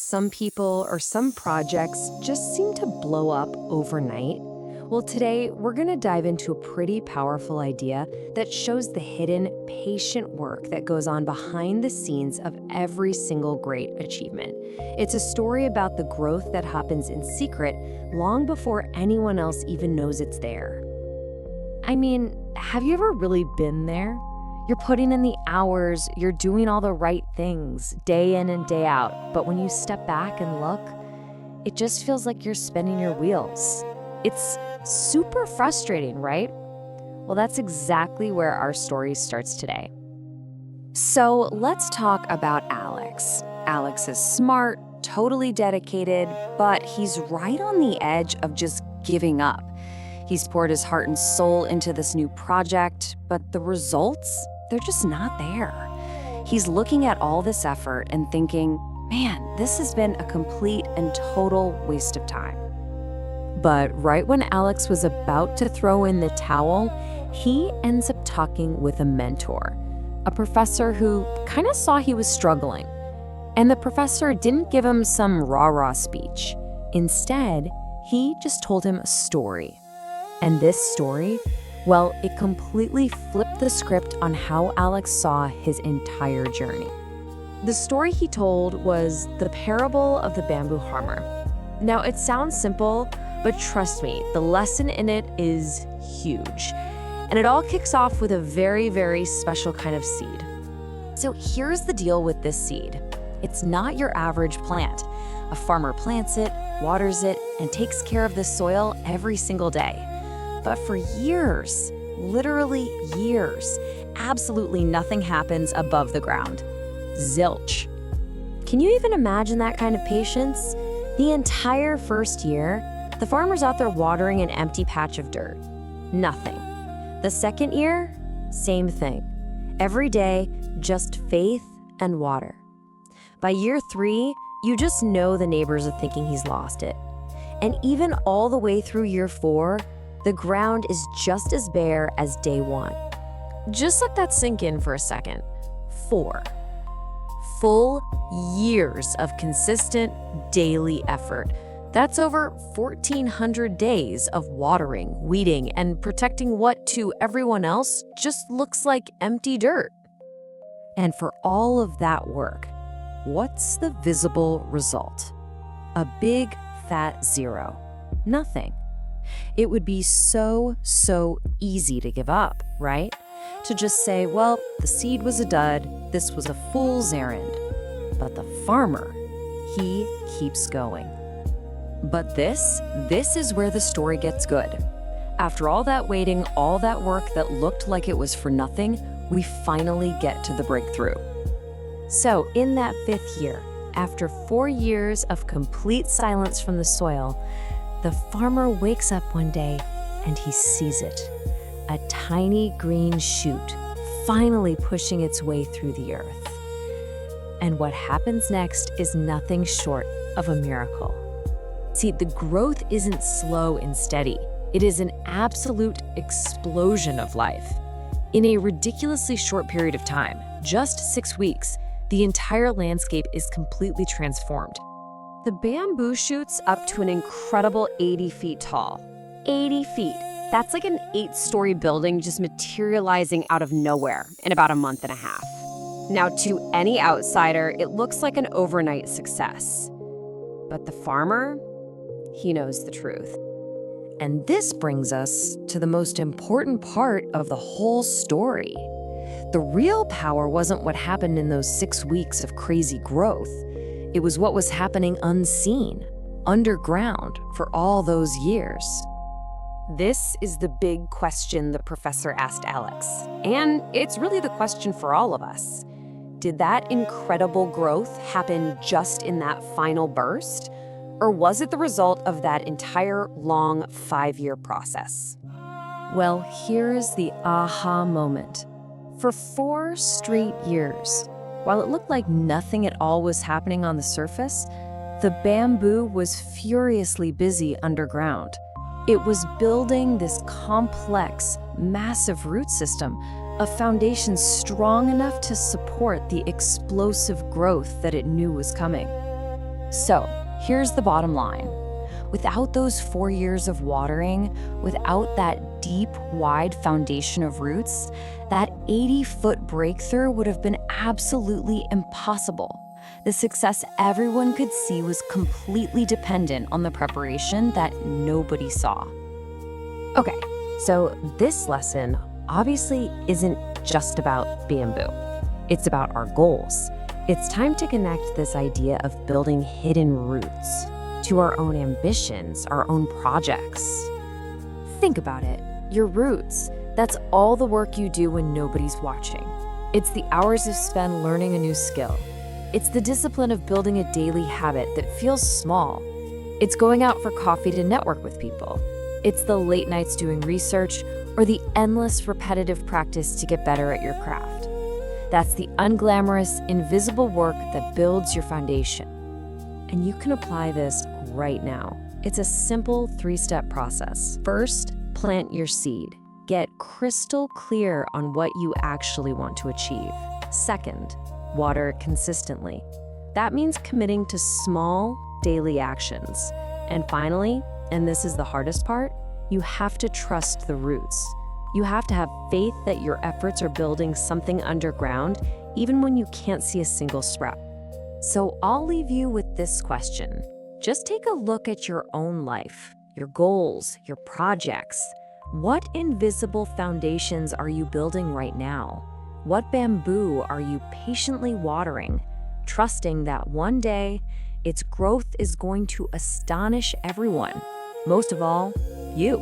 some people or some projects just seem to blow up overnight. Well, today we're going to dive into a pretty powerful idea that shows the hidden, patient work that goes on behind the scenes of every single great achievement. It's a story about the growth that happens in secret long before anyone else even knows it's there. I mean, have you ever really been there? You're putting in the hours, you're doing all the right things, day in and day out, but when you step back and look, it just feels like you're spinning your wheels. It's super frustrating, right? Well, that's exactly where our story starts today. So let's talk about Alex. Alex is smart, totally dedicated, but he's right on the edge of just giving up. He's poured his heart and soul into this new project, but the results, they're just not there. He's looking at all this effort and thinking, man, this has been a complete and total waste of time. But right when Alex was about to throw in the towel, he ends up talking with a mentor, a professor who kind of saw he was struggling. And the professor didn't give him some rah-rah speech. Instead, he just told him a story. And this story, well, it completely flipped the script on how Alex saw his entire journey. The story he told was the parable of the bamboo harmer. Now, it sounds simple, but trust me, the lesson in it is huge. And it all kicks off with a very, very special kind of seed. So here's the deal with this seed. It's not your average plant. A farmer plants it, waters it, and takes care of the soil every single day. But for years, literally years, absolutely nothing happens above the ground. Zilch. Can you even imagine that kind of patience? The entire first year, the farmer's out there watering an empty patch of dirt. Nothing. The second year, same thing. Every day, just faith and water. By year 3, you just know the neighbors are thinking he's lost it. And even all the way through year 4, the ground is just as bare as day 1. Just let that sink in for a second. 4 full years of consistent daily effort. That's over 1,400 days of watering, weeding, and protecting what to everyone else just looks like empty dirt. And for all of that work, what's the visible result? A big fat 0. Nothing. It would be so easy to give up, right? To just say, well, the seed was a dud, this was a fool's errand. But the farmer, he keeps going. But this is where the story gets good. After all that waiting, all that work that looked like it was for nothing, we finally get to the breakthrough. So in that 5th year, after 4 years of complete silence from the soil, the farmer wakes up one day and he sees it. A tiny green shoot finally pushing its way through the earth. And what happens next is nothing short of a miracle. See, the growth isn't slow and steady. It is an absolute explosion of life. In a ridiculously short period of time, just 6 weeks, the entire landscape is completely transformed. The bamboo shoots up to an incredible 80 feet tall. 80 feet. That's like an 8-story building just materializing out of nowhere in about a month and a half. Now, to any outsider, it looks like an overnight success. But the farmer, he knows the truth. And this brings us to the most important part of the whole story. The real power wasn't what happened in those 6 weeks of crazy growth. It was what was happening unseen, underground, for all those years. This is the big question the professor asked Alex. And it's really the question for all of us. Did that incredible growth happen just in that final burst? Or was it the result of that entire long 5-year process? Well, here's the aha moment. For 4 straight years, while it looked like nothing at all was happening on the surface, the bamboo was furiously busy underground. It was building this complex, massive root system, a foundation strong enough to support the explosive growth that it knew was coming. So, here's the bottom line. Without those 4 years of watering, without that deep, wide foundation of roots, that 80-foot breakthrough would have been absolutely impossible. The success everyone could see was completely dependent on the preparation that nobody saw. Okay, so this lesson obviously isn't just about bamboo. It's about our goals. It's time to connect this idea of building hidden roots to our own ambitions, our own projects. Think about it. Your roots, that's all the work you do when nobody's watching. It's the hours you spend learning a new skill. It's the discipline of building a daily habit that feels small. It's going out for coffee to network with people. It's the late nights doing research or the endless repetitive practice to get better at your craft. That's the unglamorous, invisible work that builds your foundation. And you can apply this right now. It's a simple 3-step process. First, plant your seed. Get crystal clear on what you actually want to achieve. Second, water it consistently. That means committing to small, daily actions. And finally, and this is the hardest part, you have to trust the roots. You have to have faith that your efforts are building something underground, even when you can't see a single sprout. So I'll leave you with this question. Just take a look at your own life, your goals, your projects. What invisible foundations are you building right now? What bamboo are you patiently watering, trusting that one day its growth is going to astonish everyone, most of all, you?